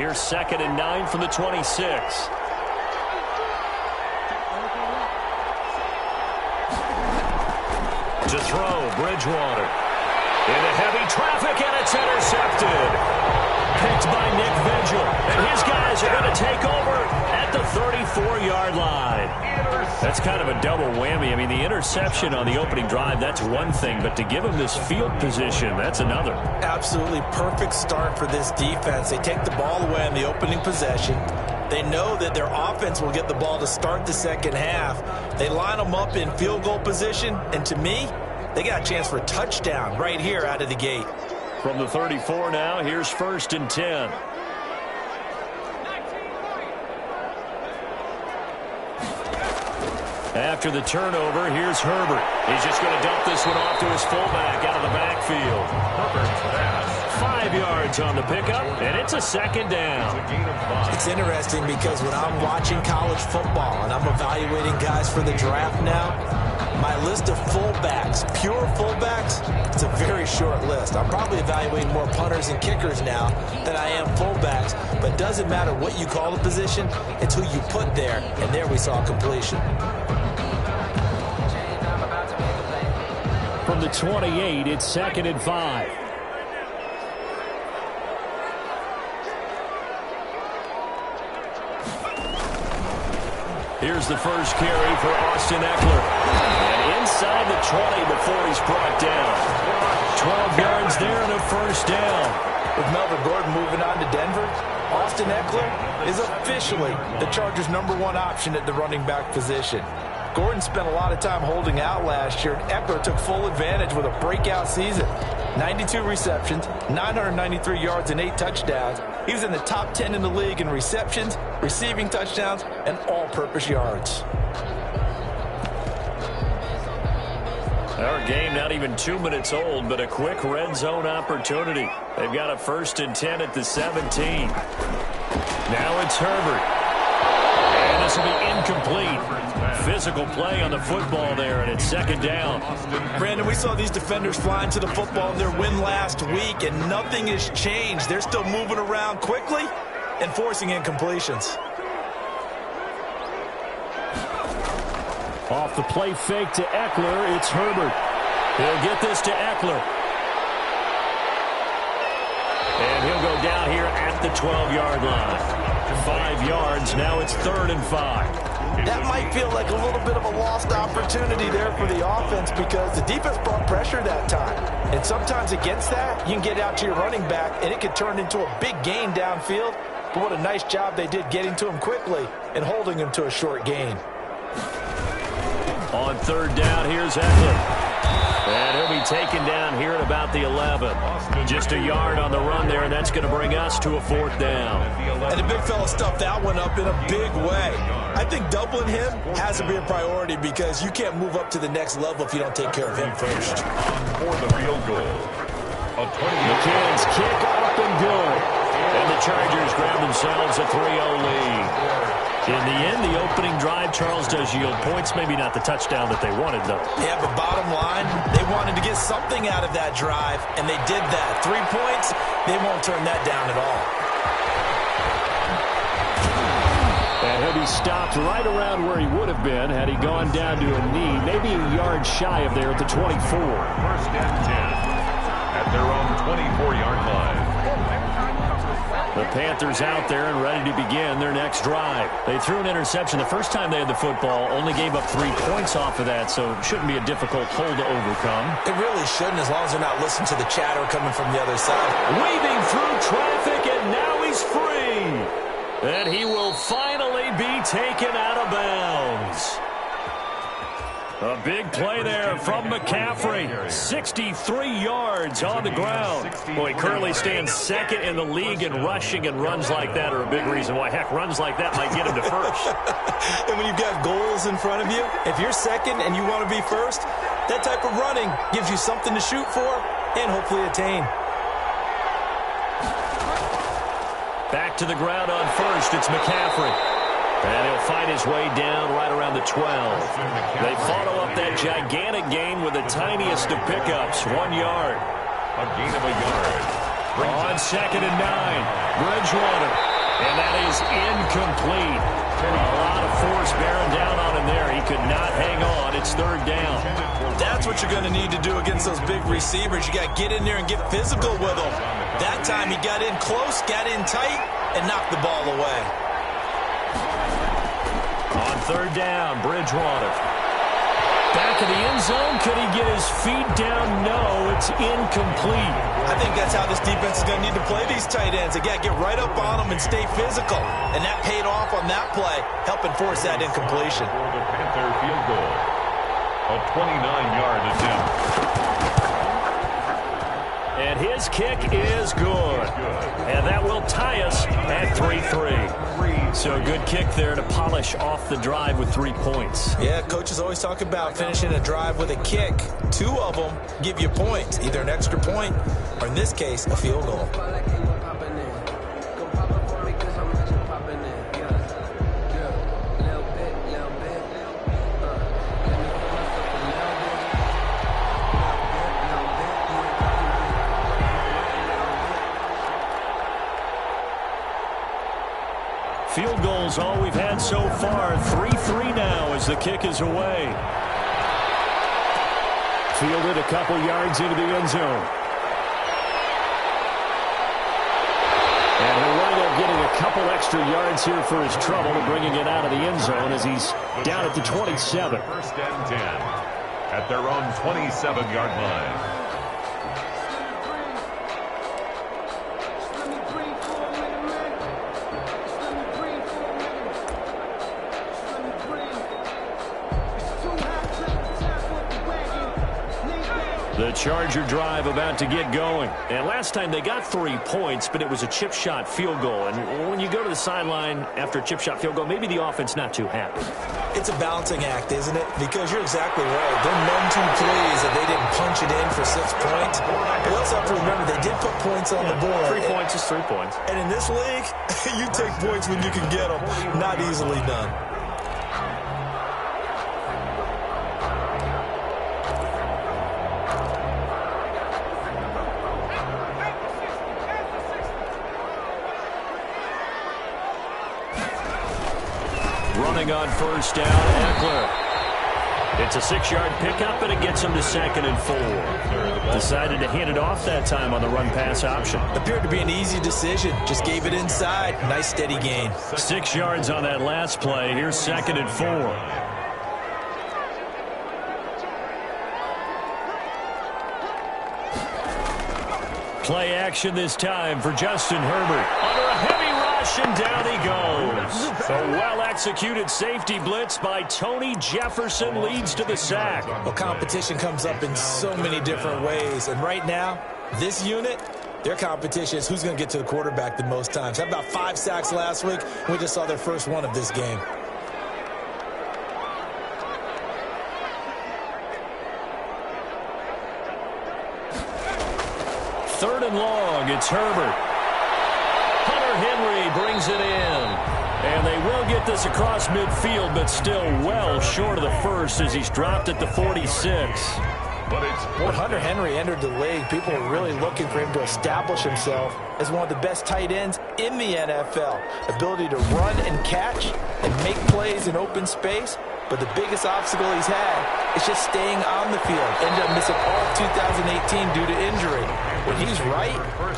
Here's 2nd and 9 from the 26. To throw, Bridgewater. Into heavy traffic, and it's intercepted. Picked by Nick Vigil. And his guys are going to take over at the 34-yard line. That's kind of a double whammy. I mean, the interception on the opening drive, that's one thing. But to give him this field position, that's another. Absolutely perfect start for this defense. They take the ball away on the opening possession. They know that their offense will get the ball to start the second half. They line them up in field goal position. And to me, they got a chance for a touchdown right here out of the gate. From the 34 now, here's 1st and 10. After the turnover, here's Herbert. He's just going to dump this one off to his fullback out of the backfield. Herbert, 5 yards on the pickup, and it's a 2nd down. It's interesting because when I'm watching college football and I'm evaluating guys for the draft now, my list of fullbacks, pure fullbacks, it's a very short list. I'm probably evaluating more punters and kickers now than I am fullbacks, but it doesn't matter what you call the position, it's who you put there, and there we saw completion. From the 28, it's 2nd and 5. Here's the first carry for Austin Eckler. And inside the 20 before he's brought down. 12 yards there and a 1st down. With Melvin Gordon moving on to Denver, Austin Eckler is officially the Chargers' #1 option at the running back position. Gordon spent a lot of time holding out last year. Eckler took full advantage with a breakout season. 92 receptions, 993 yards, and 8 touchdowns. He was in the top 10 in the league in receptions, receiving touchdowns, and all-purpose yards. Our game not even 2 minutes old, but a quick red zone opportunity. They've got a 1st and 10 at the 17. Now it's Herbert. And this will be incomplete. Physical play on the football there, and it's 2nd down. Brandon, we saw these defenders flying to the football in their win last week, and nothing has changed. They're still moving around quickly and forcing incompletions. Off the play fake to Eckler, it's Herbert. He'll get this to Eckler. And he'll go down here at the 12-yard line. 5 yards, now it's 3rd and 5. That might feel like a little bit of a lost opportunity there for the offense because the defense brought pressure that time. And sometimes against that, you can get out to your running back, and it could turn into a big gain downfield. But what a nice job they did getting to him quickly and holding him to a short gain. On 3rd down, here's Eckler. And he'll be taken down here at about the 11. Just a yard on the run there, and that's going to bring us to a 4th down. And the big fella stuffed that one up in a big way. I think doubling him has to be a priority because you can't move up to the next level if you don't take care of him first. For the field goal. McKinnon's kick up and good. And the Chargers grab themselves a 3-0 lead. In the end, the opening drive, Charles, does yield points. Maybe not the touchdown that they wanted, though. Yeah, but bottom line, they wanted to get something out of that drive, and they did that. 3 points, they won't turn that down at all. And he'll be stopped right around where he would have been had he gone down to a knee, maybe a yard shy of there at the 24. 1st and 10 at their own 24-yard line. The Panthers out there and ready to begin their next drive. They threw an interception the first time they had the football, only gave up 3 points off of that, so it shouldn't be a difficult hole to overcome. It really shouldn't, as long as they're not listening to the chatter coming from the other side. Weaving through traffic, and now he's free. And he will finally be taken out of bounds. A big play there from McCaffrey. 63 yards on the ground. Boy, he currently stands 2nd in the league in rushing, and runs like that are a big reason why. Heck, runs like that might get him to 1st. And when you've got goals in front of you, if you're 2nd and you want to be 1st, that type of running gives you something to shoot for and hopefully attain. Back to the ground on 1st. It's McCaffrey. And he'll find his way down right around the 12. They follow up that gigantic gain with the tiniest of pickups, 1 yard. A gain of a yard. On 2nd and 9, Bridgewater. And that is incomplete. A lot of force bearing down on him there. He could not hang on. It's third down. That's what you're going to need to do against those big receivers. You got to get in there and get physical with them. That time he got in close, got in tight, and knocked the ball away. On third down, Bridgewater. Back in the end zone. Could he get his feet down? No, it's incomplete. I think that's how this defense is going to need to play these tight ends. They got to get right up on them and stay physical. And that paid off on that play, helping force that incompletion. For the Panther field goal. A 29-yard attempt. And his kick is good. And that will tie us at 3-3. So a good kick there to polish off the drive with 3 points. Yeah, coaches always talk about finishing a drive with a kick. 2 of them give you points, either an extra point or, in this case, a field goal. Field goals all we've had so far. 3-3 now as the kick is away. Fielded a couple yards into the end zone. And he'll wind up getting a couple extra yards here for his trouble and bringing it out of the end zone as he's down at the 27. First and 10 at their own 27-yard line. The Charger drive about to get going. And last time they got 3 points, but it was a chip shot field goal. And when you go to the sideline after a chip shot field goal, maybe the offense not too happy. It's a balancing act, isn't it? Because you're exactly right. They're none too pleased that they didn't punch it in for 6 points. But you also have to remember they did put points on the board. 3 points is 3 points. And in this league, you take points when you can get them. Not easily done. Running on first down, Eckler. It's a 6-yard pickup, and it gets him to 2nd and 4. Decided to hand it off that time on the run-pass option. Appeared to be an easy decision. Just gave it inside. Nice steady gain. 6 yards on that last play. Here's 2nd and 4. Play action this time for Justin Herbert. Under a heavy rush, and down he goes. A well-executed safety blitz by Tony Jefferson leads to the sack. Well, competition comes up in so many different ways. And right now, this unit, their competition is who's going to get to the quarterback the most times. Had about 5 sacks last week. We just saw their first one of this game. Third and long, it's Herbert. Hunter Henry brings it in. And they will get this across midfield, but still well short of the first as he's dropped at the 46. But it's when Hunter Henry entered the league, people were really looking for him to establish himself as one of the best tight ends in the NFL. Ability to run and catch and make plays in open space. But the biggest obstacle he's had is just staying on the field. Ended up missing all of 2018 due to injury. When he's right,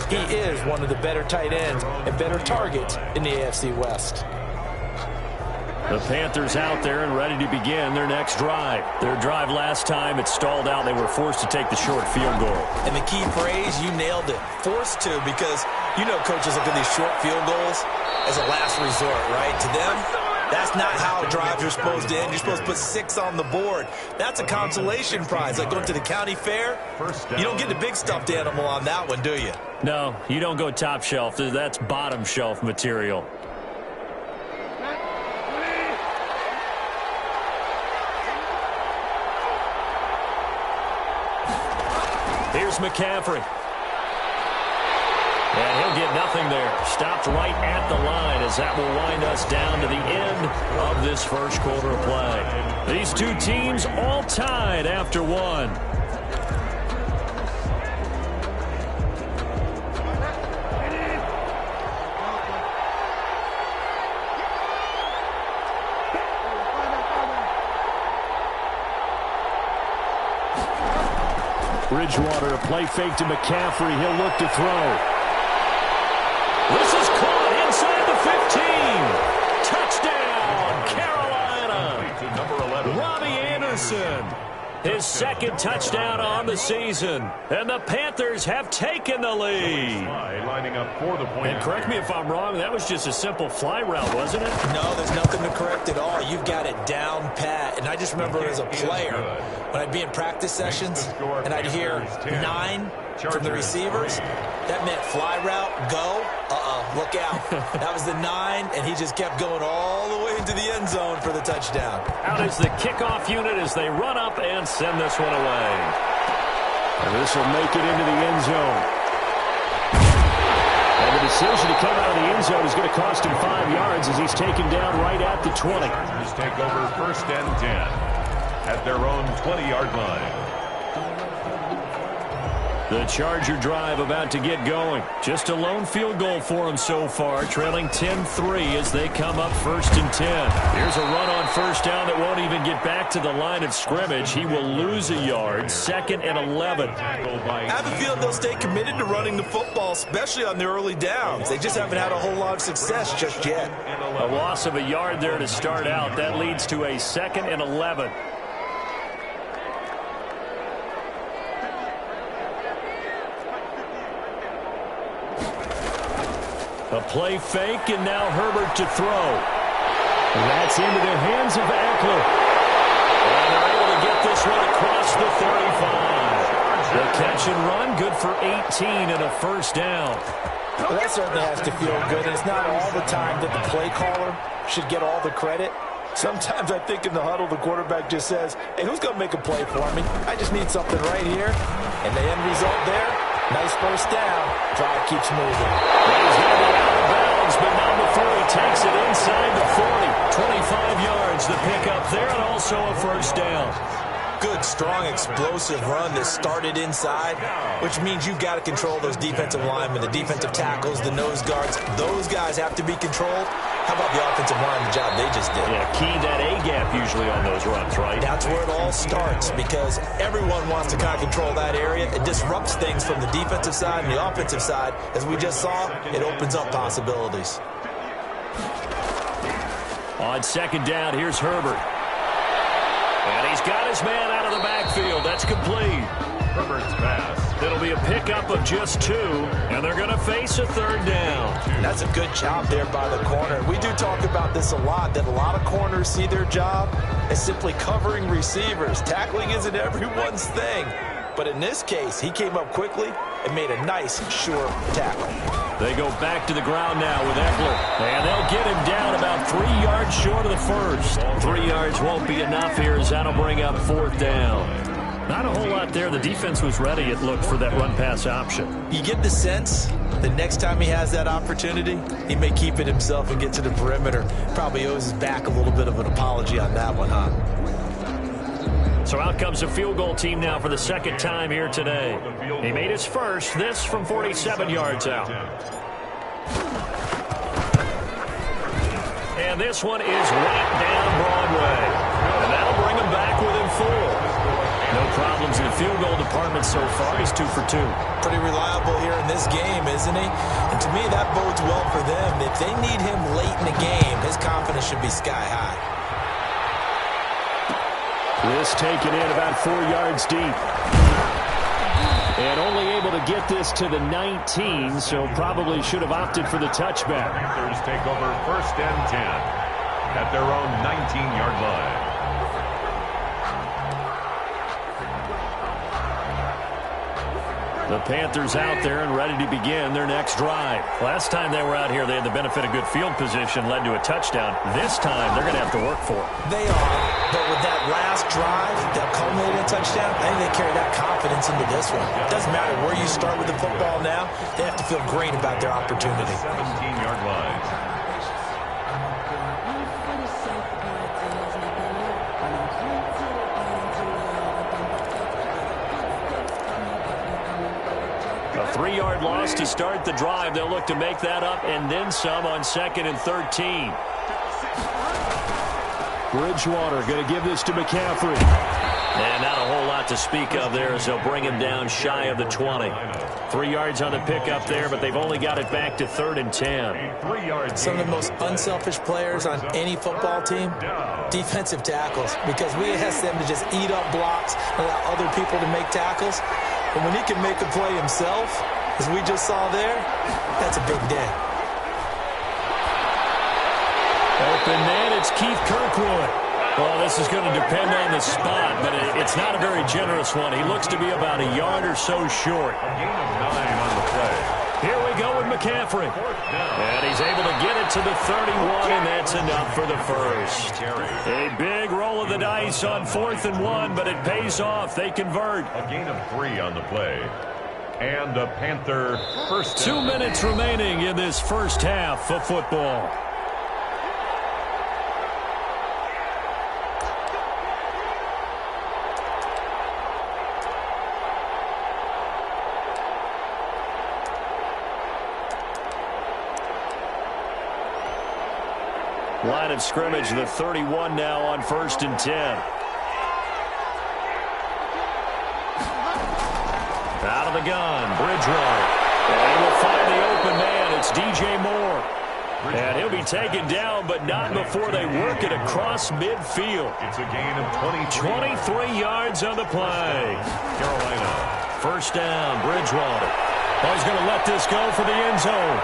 he is one of the better tight ends and better targets in the AFC West. The Panthers out there and ready to begin their next drive. Their drive last time, it stalled out. They were forced to take the short field goal. And the key phrase, you nailed it. Forced to, because you know coaches look at these short field goals as a last resort, right? To them, that's not how drives are supposed to end. You're supposed to put 6 on the board. That's a consolation prize. Like going to the county fair, you don't get the big stuffed animal on that one, do you? No, you don't go top shelf. That's bottom shelf material. Here's McCaffrey. And he'll get nothing there. Stopped right at the line as that will wind us down to the end of this first quarter of play. These two teams all tied after one. Bridgewater, a play fake to McCaffrey. He'll look to throw. This is caught inside the 15. Touchdown, Carolina. Number 11. Robbie Anderson. His second touchdown on the season. And the Panthers have taken the lead. Lining up for the point. And correct me if I'm wrong, that was just a simple fly route, wasn't it? No, there's nothing to correct at all. You've got it down pat. And I just remember as a player, when I'd be in practice sessions and I'd hear 9 from the receivers, that meant fly route, go, look out. That was the 9, and he just kept going all the way into the end zone for the touchdown. Out is the kickoff unit as they run up and send this one away. And this will make it into the end zone. And the decision to come out of the end zone is going to cost him 5 yards as he's taken down right at the 20. Just take over 1st and 10 at their own 20-yard line. The Charger drive about to get going. Just a lone field goal for them so far, trailing 10-3 as they come up 1st and 10. Here's a run on 1st down that won't even get back to the line of scrimmage. He will lose a yard, 2nd and 11. I have a feeling they'll stay committed to running the football, especially on the early downs. They just haven't had a whole lot of success just yet. A loss of a yard there to start out. That leads to a 2nd and 11. A play fake, and now Herbert to throw. That's into the hands of Eckler. And they're able to get this one across the 35. The catch and run, good for 18 and a 1st down. Well, that certainly has to feel good. And it's not all the time that the play caller should get all the credit. Sometimes I think in the huddle, the quarterback just says, hey, who's going to make a play for me? I just need something right here. And the end result there, nice 1st down. Drive keeps moving. He's going to be out of bounds, but not before he takes it inside the 40. 25 yards, the pickup there, and also a 1st down. Good, strong, explosive run that started inside, which means you've got to control those defensive linemen, the defensive tackles, the nose guards. Those guys have to be controlled. How about the offensive line, the job they just did? Yeah, key that A-gap usually on those runs, right? That's where it all starts because everyone wants to kind of control that area. It disrupts things from the defensive side and the offensive side. As we just saw, it opens up possibilities. On 2nd down, here's Herbert. And he's got his man out of the backfield. That's complete. Herbert's pass. It'll be a pickup of just 2, and they're going to face a 3rd down. That's a good job there by the corner. We do talk about this a lot, that a lot of corners see their job as simply covering receivers. Tackling isn't everyone's thing. But in this case, he came up quickly and made a nice, sure tackle. They go back to the ground now with Eckler. And they'll get him down about 3 yards short of the 1st. 3 yards won't be enough here as that'll bring up 4th down. Not a whole lot there. The defense was ready, it looked, for that run-pass option. You get the sense the next time he has that opportunity, he may keep it himself and get to the perimeter. Probably owes his back a little bit of an apology on that one, huh? So out comes a field goal team now for the 2nd time here today. He made his first, this from 47 yards out. And this one is right down Broadway. And that'll bring him back within 4. No problems in the field goal department so far. He's 2 for 2. Pretty reliable here in this game, isn't he? And to me, that bodes well for them. If they need him late in the game, his confidence should be sky high. This taken in about 4 yards deep. And only able to get this to the 19, so probably should have opted for the touchback. Panthers take over 1st and 10 at their own 19-yard line. The Panthers out there and ready to begin their next drive. Last time they were out here, they had the benefit of good field position, led to a touchdown. This time, they're going to have to work for it. They are, but with that last drive that culminated in a touchdown, I think they carry that confidence into this one. It doesn't matter where you start with the football now. They have to feel great about their opportunity. 17-yard line. A 3-yard loss to start the drive. They'll look to make that up and then some on 2nd and 13. Bridgewater going to give this to McCaffrey. And not a whole lot to speak of there as they'll bring him down shy of the 20. 3 yards on the pickup there, but they've only got it back to 3rd and 10. Some of the most unselfish players on any football team, defensive tackles, because we ask them to just eat up blocks, allow other people to make tackles. But when he can make a play himself, as we just saw there, that's a big day. Open man, it's Keith Kirkwood. Well, this is going to depend on the spot, but it's not a very generous one. He looks to be about a yard or so short. A gain of 9 on the play. Here we go with McCaffrey. And he's able to get it to the 31, and that's enough for the first. A big roll of the dice on 4th and 1, but it pays off. They convert. A gain of 3 on the play. And a Panther first down. 2 minutes remaining in this first half of football. Line of scrimmage, the 31 now on 1st and 10. Out of the gun, Bridgewater. And he will find the open man. It's DJ Moore. And he'll be taken down, but not before they work it across midfield. It's a gain of 23 yards on the play. Carolina. First down, Bridgewater. Oh, he's going to let this go for the end zone.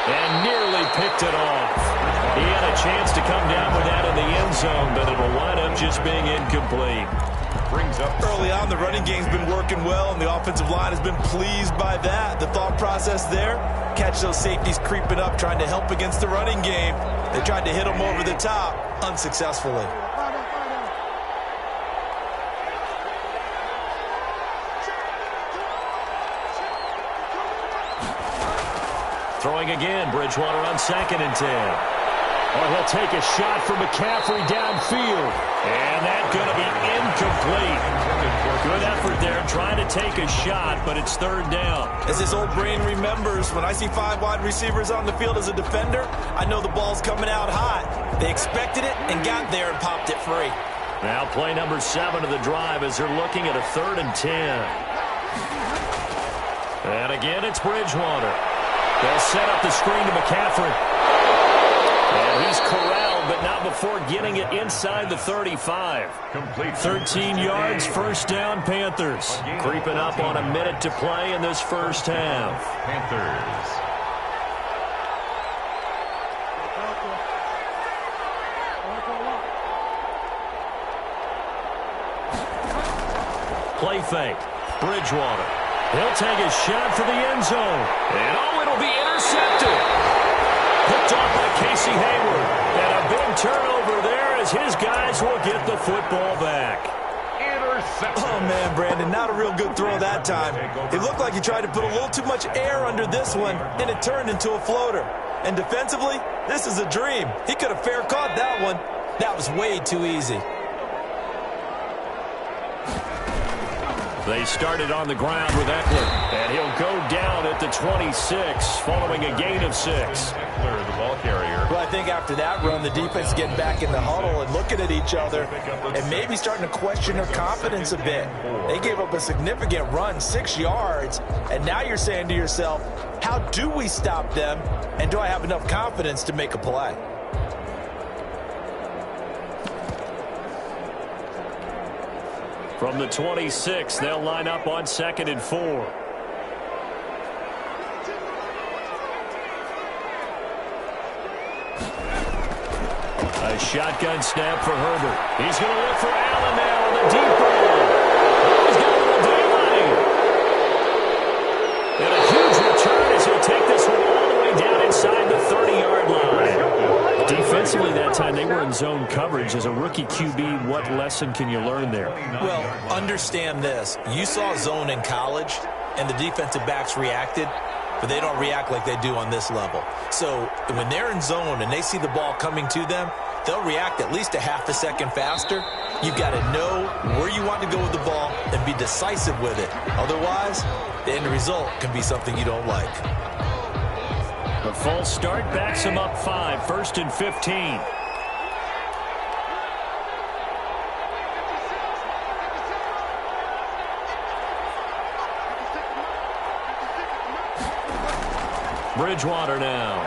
And nearly picked it off. He had a chance to come down with that in the end zone, but it'll wind up just being incomplete. Brings up early on, the running game's been working well, and the offensive line has been pleased by that. The thought process there, catch those safeties creeping up, trying to help against the running game. They tried to hit them over the top, unsuccessfully. Throwing again, Bridgewater on 2nd and 10. Oh, he'll take a shot for McCaffrey downfield. And that's going to be incomplete. Good effort there trying to take a shot, but it's 3rd down. As his old brain remembers, when I see 5 wide receivers on the field as a defender, I know the ball's coming out hot. They expected it and got there and popped it free. Now play number 7 of the drive as they're looking at a 3rd and 10. And again, it's Bridgewater. They'll set up the screen to McCaffrey. And he's corralled, but not before getting it inside the 35. Complete. 13 yards, first down, Panthers. Creeping up on a minute to play in this first half. Panthers. Play fake. Bridgewater. He'll take a shot for the end zone. And oh, it'll be intercepted. Picked off by Casey Hayward. And a big turnover there as his guys will get the football back. Oh, man, Brandon, not a real good throw that time. It looked like he tried to put a little too much air under this one, and it turned into a floater. And defensively, this is a dream. He could have fair caught that one. That was way too easy. They started on the ground with Eckler, and he'll go down at the 26 following a gain of 6. Eckler, the ball carrier. Well, I think after that run, the defense getting back in the huddle and looking at each other and maybe starting to question their confidence a bit. They gave up a significant run, 6 yards, and now you're saying to yourself, how do we stop them, and do I have enough confidence to make a play? From the 26, they'll line up on 2nd and 4. A shotgun snap for Herbert. He's going to look for Allen now on the deep ball. Oh, he's got a little daylight. And a huge return as he'll take this one all the way down inside the 30-yard line. Defensively that time, they were in zone coverage. As a rookie QB, what lesson can you learn there? Well, understand this. You saw zone in college, and the defensive backs reacted, but they don't react like they do on this level. So when they're in zone and they see the ball coming to them, they'll react at least a half a second faster. You've got to know where you want to go with the ball and be decisive with it. Otherwise, the end result can be something you don't like. The false start backs him up 5, 1st and 15. Bridgewater now.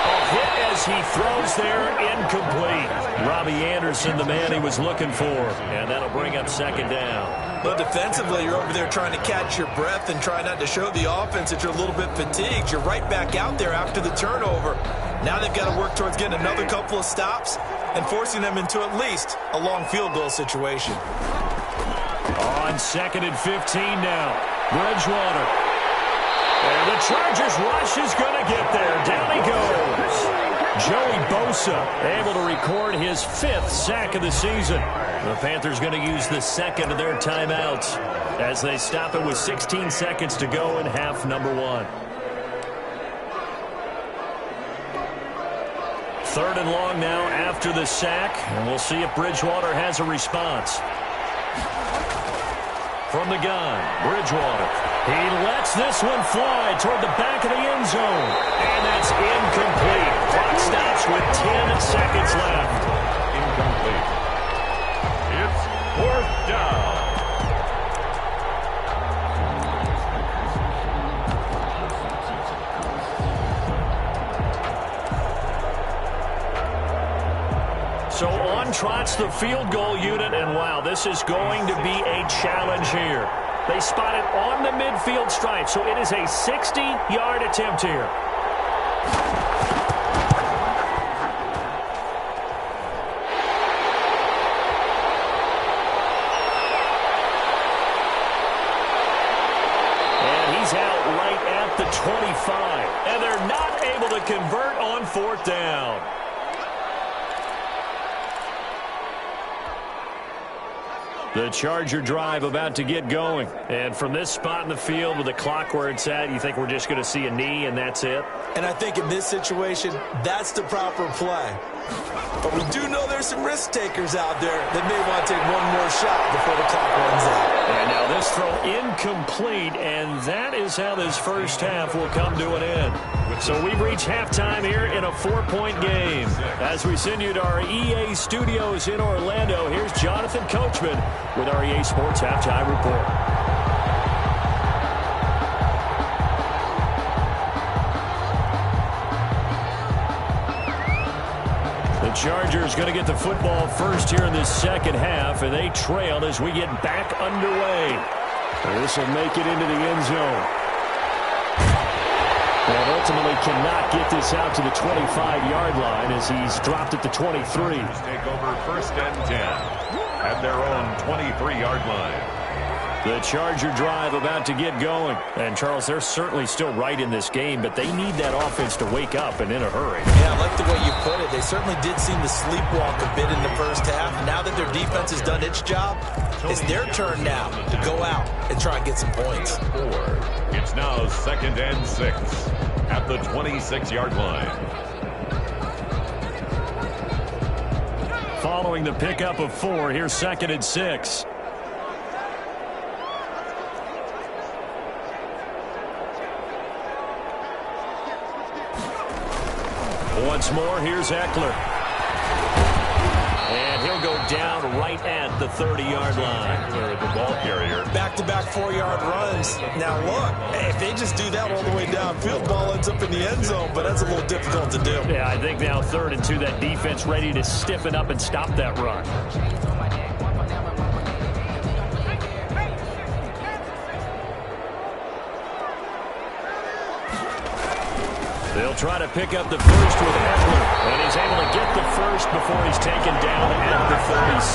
A hit as he throws there, incomplete. Robbie Anderson, the man he was looking for, and that'll bring up second down. But defensively, you're over there trying to catch your breath and try not to show the offense that you're a little bit fatigued. You're right back out there after the turnover. Now they've got to work towards getting another couple of stops and forcing them into at least a long field goal situation. On 2nd and 15 now, Bridgewater. And the Chargers rush is going to get there. Down he goes. Joey Bosa able to record his 5th sack of the season. The Panthers going to use the second of their timeouts as they stop it with 16 seconds to go in half number 1. 3rd and long now after the sack, and we'll see if Bridgewater has a response. From the gun, Bridgewater. He lets this one fly toward the back of the end zone. And that's incomplete. Clock stops with 10 seconds left. Incomplete. It's 4th down. So on trots the field goal unit, and wow, this is going to be a challenge here. They spot it on the midfield stripe, so it is a 60-yard attempt here. And he's out right at the 25, and they're not able to convert on 4th down. The Charger drive about to get going. And from this spot in the field with the clock where it's at, you think we're just going to see a knee and that's it? And I think in this situation, that's the proper play. But we do know there's some risk takers out there that may want to take one more shot before the clock runs out. And now this throw incomplete, and that is how this first half will come to an end. So we've reached halftime here in a 4-point game. As we send you to our EA studios in Orlando, here's Jonathan Coachman with our EA Sports Halftime Report. The Chargers going to get the football first here in this second half, and they trail as we get back underway. This will make it into the end zone. And ultimately cannot get this out to the 25-yard line as he's dropped at the 23. Take over 1st and 10 at their own 23-yard line. The Charger drive about to get going. And, Charles, they're certainly still right in this game, but they need that offense to wake up and in a hurry. Yeah, I like the way you put it. They certainly did seem to sleepwalk a bit in the first half. Now that their defense has done its job, it's their turn now to go out and try and get some points. It's now 2nd and 6 at the 26-yard line. Following the pickup of 4, here's 2nd and 6. Once more, here's Eckler. And he'll go down right at the 30-yard line. Eckler, the ball carrier. Back-to-back 4-yard runs. Now, look, if they just do that all the way downfield, ball ends up in the end zone, but that's a little difficult to do. Yeah, I think now 3rd and 2, that defense ready to stiffen up and stop that run. They'll try to pick up the first with Eckler, and he's able to get the first before he's taken down at the 36.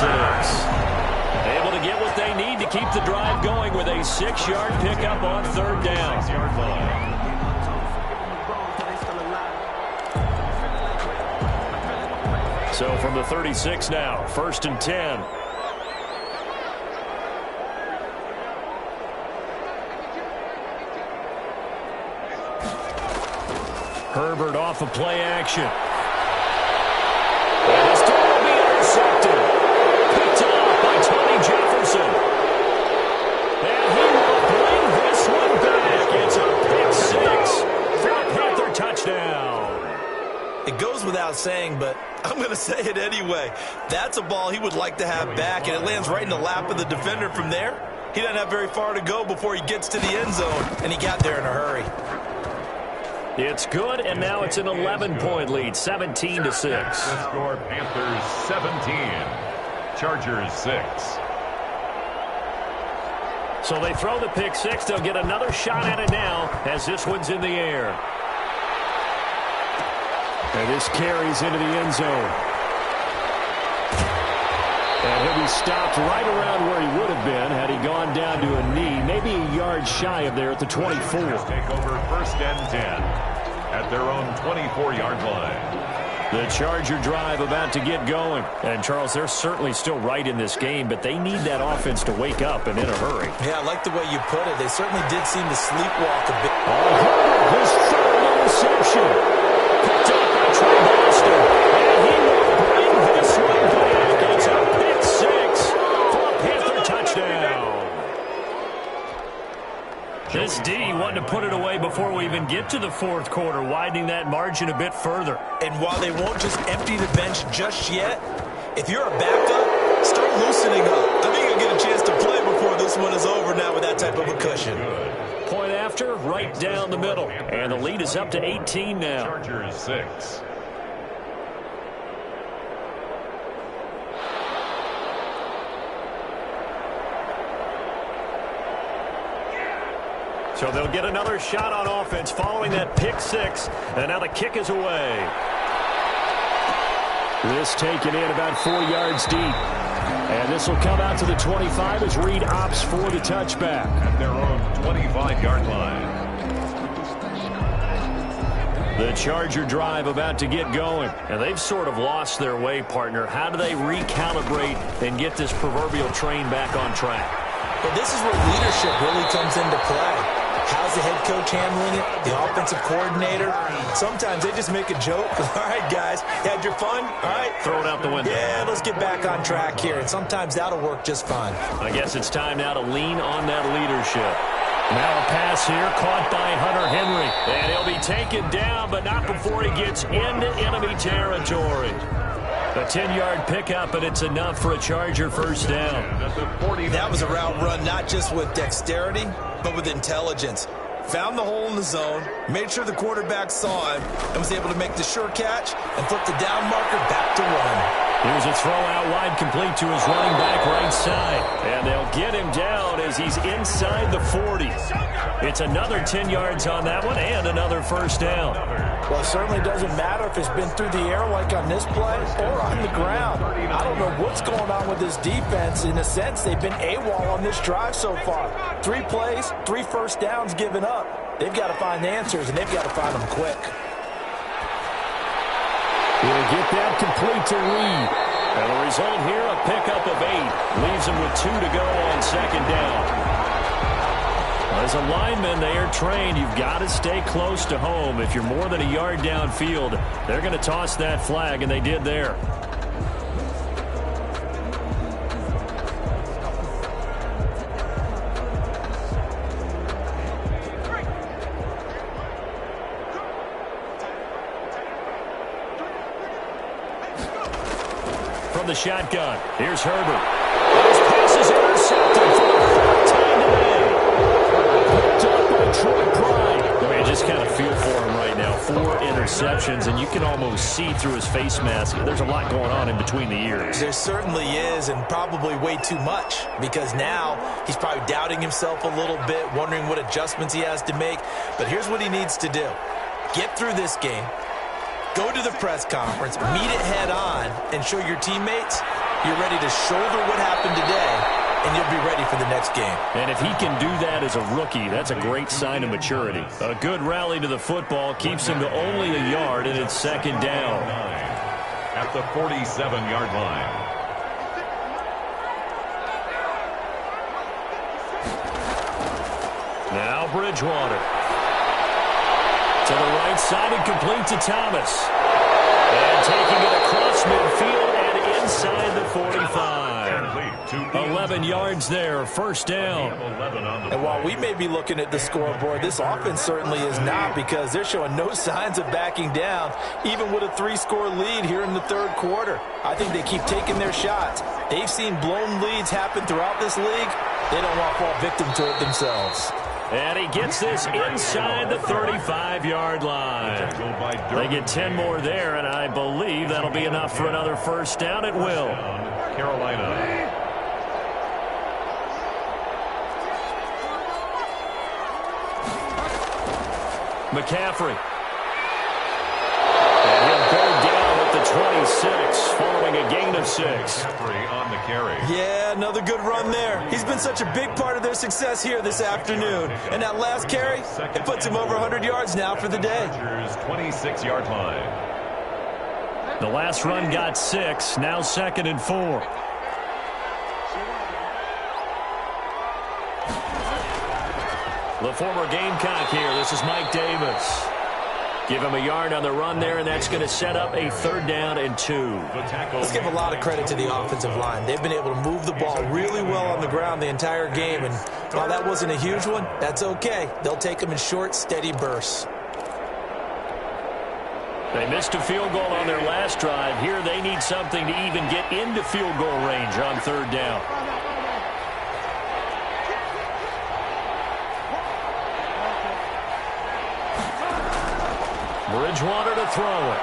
Able to get what they need to keep the drive going with a 6-yard pickup on 3rd down. 6-yard line. So from the 36 now, 1st and 10. Herbert off of play action. And his throw will be intercepted. Picked off by Tony Jefferson. And he will bring this one back. It's a pick 6 for a Panther touchdown. It goes without saying, but I'm going to say it anyway. That's a ball he would like to have back, and it lands right in the lap of the defender from there. He doesn't have very far to go before he gets to the end zone, and he got there in a hurry. It's good, and now it's an 11-point lead, 17-6. The score, Panthers 17, Chargers 6. So they throw the pick six. They'll get another shot at it now as this one's in the air. And this carries into the end zone. And he'll be stopped right around where he would have been had he gone down to a knee, maybe a yard shy of there at the 24. Take over first and 10 at their own 24-yard line. The Charger drive about to get going. And, Charles, they're certainly still right in this game, but they need that offense to wake up and in a hurry. Yeah, I like the way you put it. They certainly did seem to sleepwalk a bit. His third interception. Picked up by Trey Boston. And he will bring this one back. It's a pick six for a Panther touchdown. This D wanted to put it away before we even get to the fourth quarter, widening that margin a bit further. And while they won't just empty the bench just yet, if you're a backup, start loosening up. I think you'll get a chance to play before this one is over now with that type of a cushion. Point after, right down the middle. And the lead is up to 18 now. Chargers 6. So they'll get another shot on offense following that pick six. And now the kick is away. This taken in about 4 yards deep. And this will come out to the 25 as Reed opts for the touchback. At their own 25-yard line. The Charger drive about to get going. And they've sort of lost their way, partner. How do they recalibrate and get this proverbial train back on track? Well, this is where leadership really comes into play. How's the head coach handling it? The offensive coordinator? Sometimes they just make a joke. All right, guys, had your fun? All right. Throw it out the window. Yeah, let's get back on track here. And sometimes that'll work just fine. I guess it's time now to lean on that leadership. Now a pass here caught by Hunter Henry. And he'll be taken down, but not before he gets into enemy territory. A 10-yard pickup, and it's enough for a Charger first down. That was a route run not just with dexterity, but with intelligence. Found the hole in the zone, made sure the quarterback saw him, and was able to make the sure catch and flip the down marker back to one. Here's a throw out wide, complete to his running back right side. And they'll get him down as he's inside the 40. It's another 10 yards on that one and another first down. Well, it certainly doesn't matter if it's been through the air like on this play or on the ground. I don't know what's going on with this defense. In a sense, they've been AWOL on this drive so far. 3 plays, 3 first downs given up. They've got to find answers, and they've got to find them quick. He'll get that complete to Reed. And the result here, a pickup of 8. Leaves him with 2 to go on second down. As a lineman, they are trained. You've got to stay close to home. If you're more than a yard downfield, they're going to toss that flag, and they did there. From the shotgun, here's Herbert. His pass is intercepted for the 3rd time today. Picked up by Troy Pride. I mean, just kind of feel for him right now. 4 interceptions, and you can almost see through his face mask. There's a lot going on in between the ears. There certainly is, and probably way too much, because now he's probably doubting himself a little bit, wondering what adjustments he has to make. But here's what he needs to do. Get through this game. Go to the press conference, meet it head on, and show your teammates you're ready to shoulder what happened today, and you'll be ready for the next game. And if he can do that as a rookie, that's a great sign of maturity. A good rally to the football keeps him to only a yard, and it's second down. At the 47-yard line. Now Bridgewater. To the right side and complete to Thomas. And taking it across midfield and inside the 45. 11 yards there, first down. And while we may be looking at the scoreboard, this offense certainly is not, because they're showing no signs of backing down, even with a 3-score lead here in the 3rd quarter. I think they keep taking their shots. They've seen blown leads happen throughout this league. They don't want to fall victim to it themselves. And he gets this inside the 35-yard line. They get 10 more there, and I believe that'll be enough for another first down. It will. Carolina. McCaffrey. And he'll go down at the 26 following a gain of 6. McCaffrey on the carry. Yeah, another good run there. He's been such a big part of their success here this afternoon. And that last carry, it puts him over 100 yards now for the day. 26-yard line. The last run got 6, now 2nd and 4. The former Gamecock here. This is Mike Davis. Give him a yard on the run there, and that's going to set up a 3rd down and 2. Let's give a lot of credit to the offensive line. They've been able to move the ball really well on the ground the entire game, and while that wasn't a huge one, that's okay. They'll take them in short, steady bursts. They missed a field goal on their last drive. Here they need something to even get into field goal range on 3rd down. Bridgewater to throw it.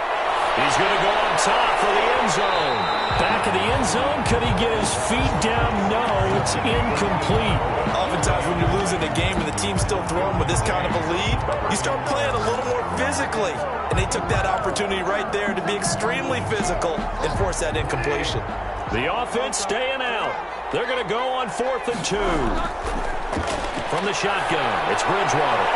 He's going to go on top for the end zone. Back of the end zone. Could he get his feet down? No, it's incomplete. Oftentimes when you're losing a game and the team's still throwing with this kind of a lead, you start playing a little more physically. And they took that opportunity right there to be extremely physical and force that incompletion. The offense staying out. They're going to go on 4th and 2. From the shotgun, it's Bridgewater.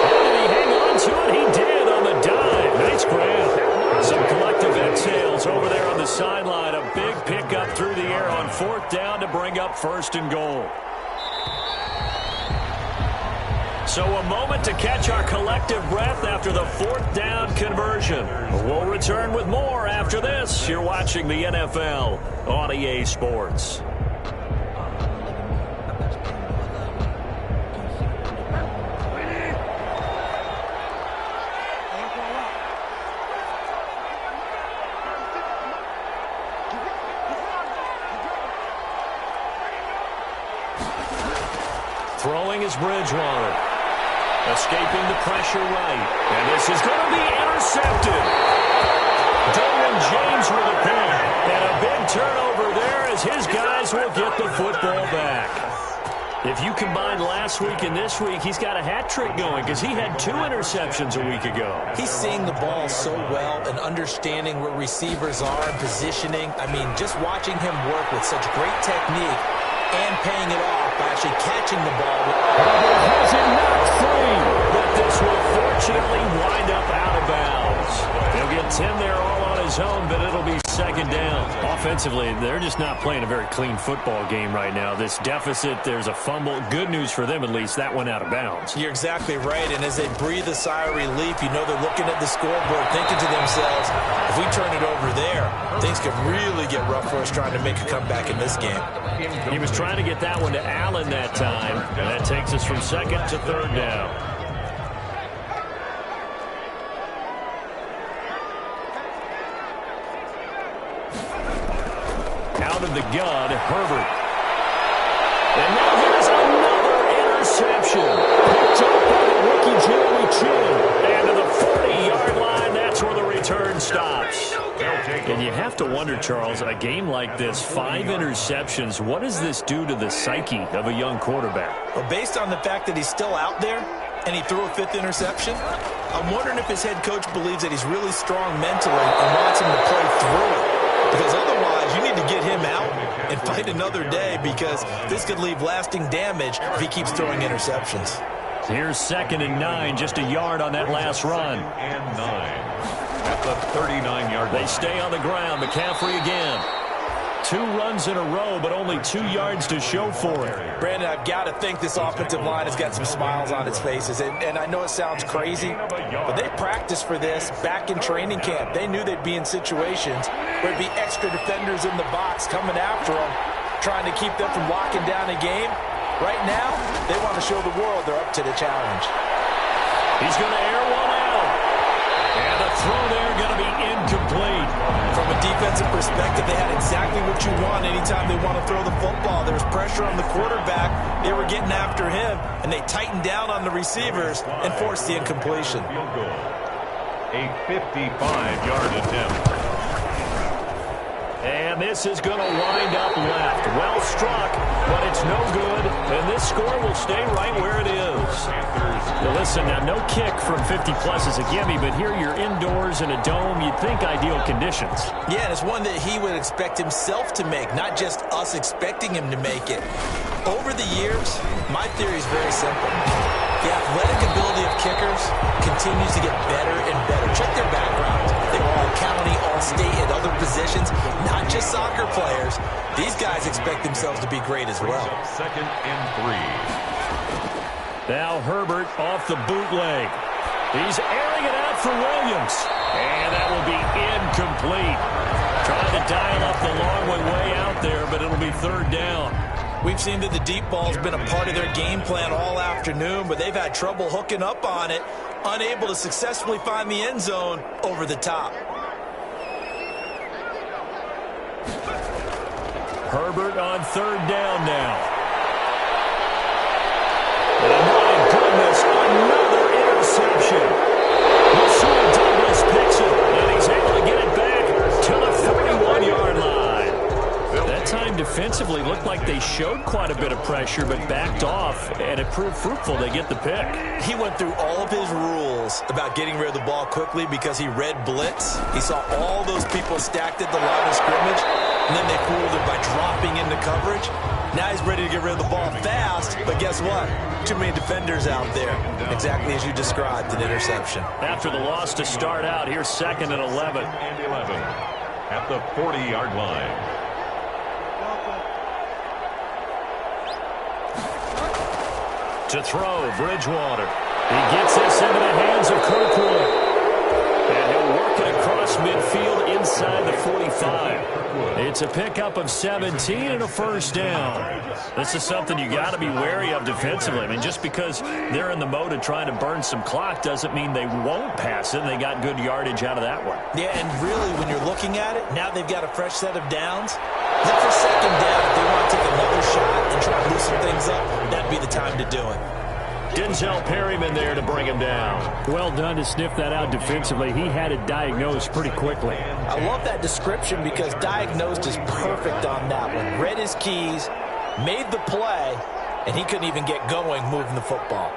Oh, did he hang on to it? He did on the dive. Nice grab. Some collective exhales over there on the sideline. A big pickup through the air on 4th down to bring up 1st and goal. So a moment to catch our collective breath after the 4th down conversion. We'll return with more after this. You're watching the NFL on EA Sports. Throwing is Bridgewater. Escaping the pressure right. And this is going to be intercepted. Dorian James with a pick. And a big turnover there as his guys will get the football back. If you combine last week and this week, he's got a hat trick going because he had 2 interceptions a week ago. He's seeing the ball so well and understanding where receivers are and positioning. I mean, just watching him work with such great technique and paying it off by actually catching the ball. Has it not free, but this will fortunately wind up out of bounds. He'll get 10 there all on his own, but it'll be 2nd down. Offensively, they're just not playing a very clean football game right now. This deficit, there's a fumble. Good news for them, at least. That went out of bounds. You're exactly right, and as they breathe a sigh of relief, you know they're looking at the scoreboard, thinking to themselves, if we turn it over there, things could really get rough for us trying to make a comeback in this game. He was trying to get that one to Allen that time, and that takes us from 2nd to 3rd down. Out of the gun, Herbert. And now here's another interception. Picked up by the rookie Jeremy Chin. And to the 40-yard line, that's where the return stops. And you have to wonder, Charles, a game like this, 5 interceptions, what does this do to the psyche of a young quarterback? Well, based on the fact that he's still out there and he threw a 5th interception, I'm wondering if his head coach believes that he's really strong mentally and wants him to play through it. Because otherwise, you need to get him out and fight another day because this could leave lasting damage if he keeps throwing interceptions. Here's 2nd and 9, just a yard on that last run. And 9. At the 39-yard line. They stay on the ground. McCaffrey again. 2 runs in a row, but only 2 yards to show for it. Brandon, I've got to think this offensive line has got some smiles on its faces. And I know it sounds crazy, but they practiced for this back in training camp. They knew they'd be in situations where it'd be extra defenders in the box coming after them, trying to keep them from locking down a game. Right now, they want to show the world they're up to the challenge. He's going to air one out. And the throw there going to be incomplete. From a defensive defensive perspective, they had exactly what you want anytime they want to throw the football. There was pressure on the quarterback. They were getting after him, and they tightened down on the receivers and forced the incompletion. A 55-yard attempt. And this is going to wind up left. Well struck, but it's no good. And this score will stay right where it is. Now listen, now no kick from 50-plus is a gimme, but here you're indoors in a dome. You'd think ideal conditions. Yeah, and it's one that he would expect himself to make, not just us expecting him to make it. Over the years, my theory is very simple. The athletic ability of kickers continues to get better and better. Check their backgrounds. They were all county, all state, and other positions, not just soccer players. These guys expect themselves to be great as well. Second and 3. Now Herbert off the bootleg. He's airing it out for Williams. And that will be incomplete. Trying to dial up the long one way out there, but it'll be third down. We've seen that the deep ball's been a part of their game plan all afternoon, but they've had trouble hooking up on it, unable to successfully find the end zone over the top. Herbert on third down now. And my goodness, another interception. Rasul Douglas picks it, and he's able to get it back to the 41-yard line. That time defensively looked like they showed quite a bit of pressure, but backed off, and it proved fruitful. They get the pick. He went through all of his rules about getting rid of the ball quickly because he read blitz. He saw all those people stacked at the line of scrimmage, and then they fooled him by dropping into coverage. Now he's ready to get rid of the ball fast, but guess what? Too many defenders out there. Exactly as you described, an interception. After the loss to start out, here's second and 11. And 11 at the 40-yard line. To throw, Bridgewater. He gets this into the hands of Kirkwood. And he'll work it across midfield inside the 45. It's a pickup of 17 and a first down. This is something you got to be wary of defensively. I mean, just because they're in the mode of trying to burn some clock doesn't mean they won't pass it. They got good yardage out of that one. Yeah, and really, when you're looking at it, now they've got a fresh set of downs. Look for second down. If they want to take another shot and try to loosen things up, that'd be the time to do it. Denzel Perryman there to bring him down. Well done to sniff that out defensively. He had it diagnosed pretty quickly. I love that description because diagnosed is perfect on that one. Read his keys, made the play, and he couldn't even get going moving the football.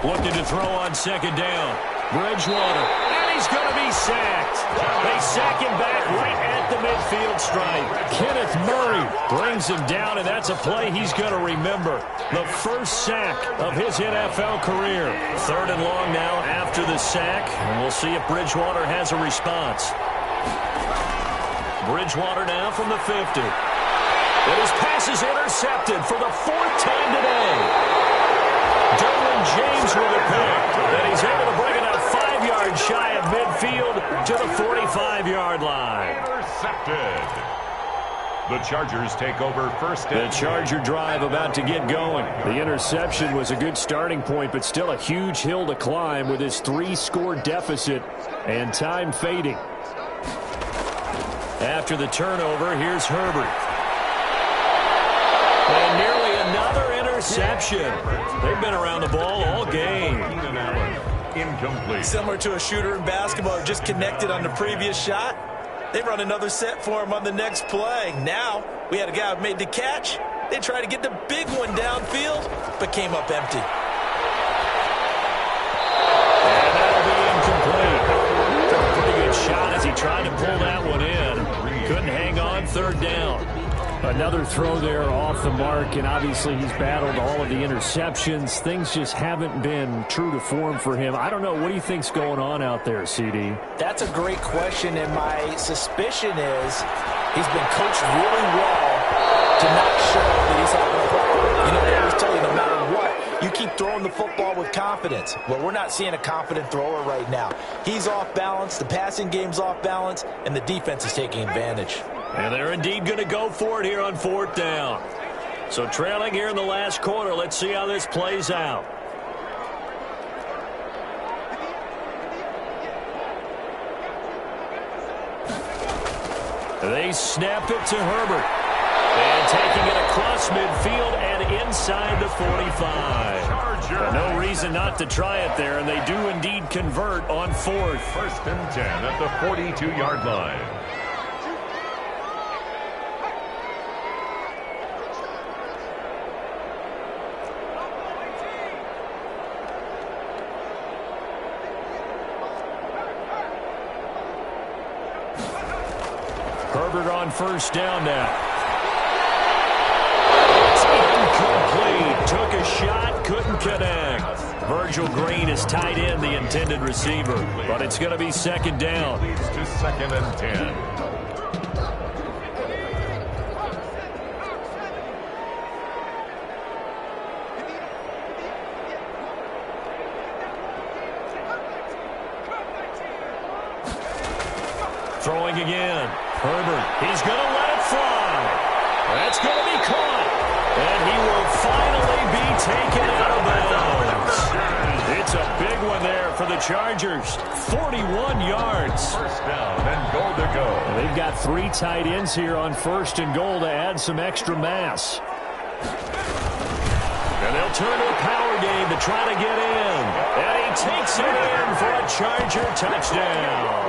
Looking to throw on second down. Bridgewater, and he's going to be sacked. They sack him back right at the midfield stripe. Kenneth Murray brings him down, and that's a play he's going to remember. The first sack of his NFL career. Third and long now after the sack, and we'll see if Bridgewater has a response. Bridgewater now from the 50. And his pass is intercepted for the fourth time today. Derwin James with a pick, and he's able to bring it out 5 yards shy of midfield to the 45-yard line. Intercepted. The Chargers take over first. The Charger drive about to get going. The interception was a good starting point, but still a huge hill to climb with his 3-score deficit and time fading. After the turnover, here's Herbert. And nearly another interception. They've been around the ball all game. Incomplete. Similar to a shooter in basketball, just connected on the previous shot. They run another set for him on the next play. Now, we had a guy who made the catch. They tried to get the big one downfield, but came up empty. And that'll be incomplete. Took a pretty good shot as he tried to pull that one in. Couldn't hang on, third down. Another throw there off the mark, and obviously he's battled all of the interceptions. Things just haven't been true to form for him. I don't know. What do you think's going on out there, CD? That's a great question, and my suspicion is he's been coached really well to not show that he's having a problem. You know, they always tell you no matter what, you keep throwing the football with confidence. Well, we're not seeing a confident thrower right now. He's off balance, the passing game's off balance, and the defense is taking advantage. And they're indeed going to go for it here on fourth down. So trailing here in the last quarter, let's see how this plays out. They snap it to Herbert. And taking it across midfield and inside the 45. No reason not to try it there, and they do indeed convert on 4th. 1st and 10 at the 42-yard line. Herbert on 1st down now. It's incomplete. Took a shot, couldn't connect. Virgil Green is tied in, the intended receiver, but it's going to be 2nd down. Leads to 2nd and 10. Throwing again. Herbert, he's going to let it fly. That's going to be caught. And he will finally be taken out of bounds. It's a big one there for the Chargers. 41 yards. 1st down and goal to go. They've got 3 tight ends here on 1st and goal to add some extra mass. And they'll turn to a power game to try to get in. And he takes it in for a Charger touchdown.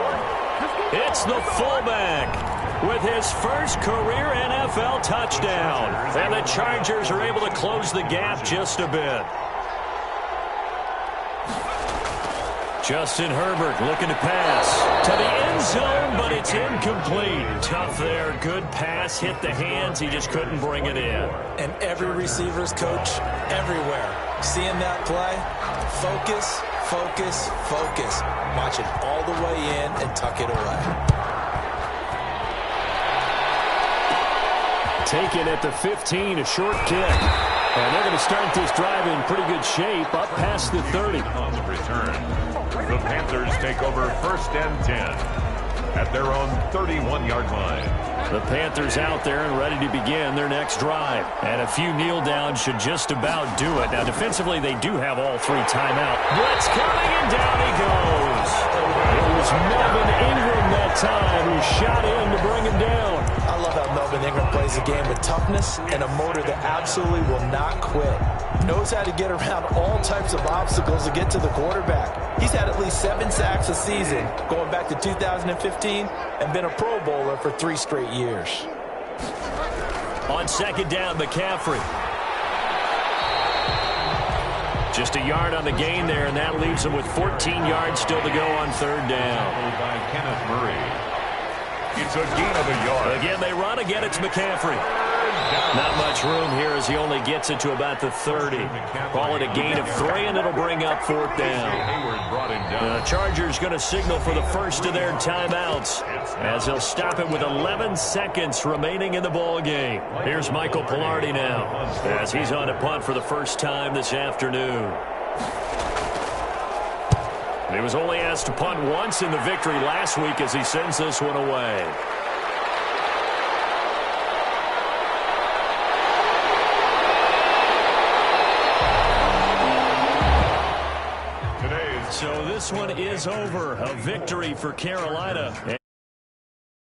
It's the fullback with his first career NFL touchdown. And the Chargers are able to close the gap just a bit. Justin Herbert looking to pass to the end zone, but it's incomplete. Tough there. Good pass. Hit the hands. He just couldn't bring it in. And every receiver's coach everywhere. Seeing that play, focus, focus, focus. Watch it all the way in and tuck it away. Taken at the 15, a short kick. And they're going to start this drive in pretty good shape, up past the 30. On the return, the Panthers take over 1st and 10 at their own 31-yard line. The Panthers out there and ready to begin their next drive. And a few kneel downs should just about do it. Now, defensively, they do have all 3 timeout. Blitz coming, and down he goes. It was Melvin Ingram that time who shot in to bring him down. I love how Melvin Ingram plays the game with toughness and a motor that absolutely will not quit. Knows how to get around all types of obstacles to get to the quarterback. He's had at least 7 sacks a season going back to 2015 and been a Pro Bowler for 3 straight years. On 2nd down, McCaffrey. Just a yard on the gain there, and that leaves him with 14 yards still to go on 3rd down. By Kenneth Murray. It's a gain of a yard. Again, they run. Again, it's McCaffrey. Not much room here as he only gets it to about the 30. Call it a gain of 3, and it'll bring up 4th down. The Chargers going to signal for the first of their timeouts as they'll stop it with 11 seconds remaining in the ball game. Here's Michael Pilardi now as he's on a punt for the first time this afternoon. He was only asked to punt once in the victory last week as he sends this one away. So this one is over. A victory for Carolina.